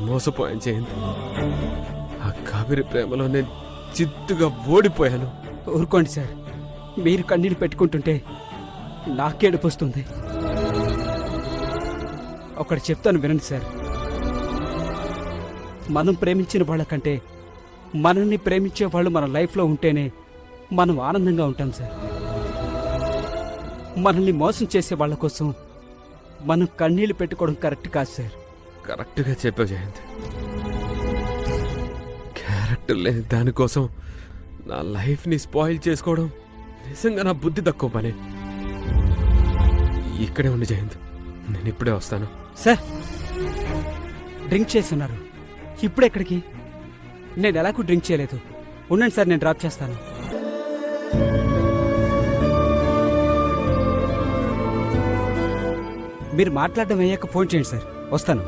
మోసపోయాను జయంత్. ఆ కావేరి ప్రేమలో నేను చిత్తుగా ఓడిపోయాను. ఊరుకోండి సార్, మీరు కన్నీళ్ళు పెట్టుకుంటుంటే నాకేడుపొస్తుంది. ఒకటి చెప్తాను వినండి సార్. మనం ప్రేమించిన వాళ్ళకంటే మనల్ని ప్రేమించే వాళ్ళు మన లైఫ్లో ఉంటేనే మనం ఆనందంగా ఉంటాం సార్. మనల్ని మోసం చేసే వాళ్ళ కోసం మనం కన్నీళ్లు పెట్టుకోవడం కరెక్ట్ కాదు సార్. కరెక్ట్గా చెప్పావు జయంత్. క్యారెక్టర్ లేని దానికోసం నా లైఫ్ని స్పాయిల్ చేసుకోవడం నిజంగా నా బుద్ధి తక్కువ పని. ఇక్కడే ఉండి జయంత్, నేను ఇప్పుడే వస్తాను. సార్, డ్రింక్ చేస్తున్నారు. ఇప్పుడెక్కడికి? నేను ఎలాగూ డ్రింక్ చేయలేదు. ఉండండి సార్, నేను డ్రాప్ చేస్తాను. మీరు మాట్లాడడం అయ్యాక ఫోన్ చేయండి సార్, వస్తాను.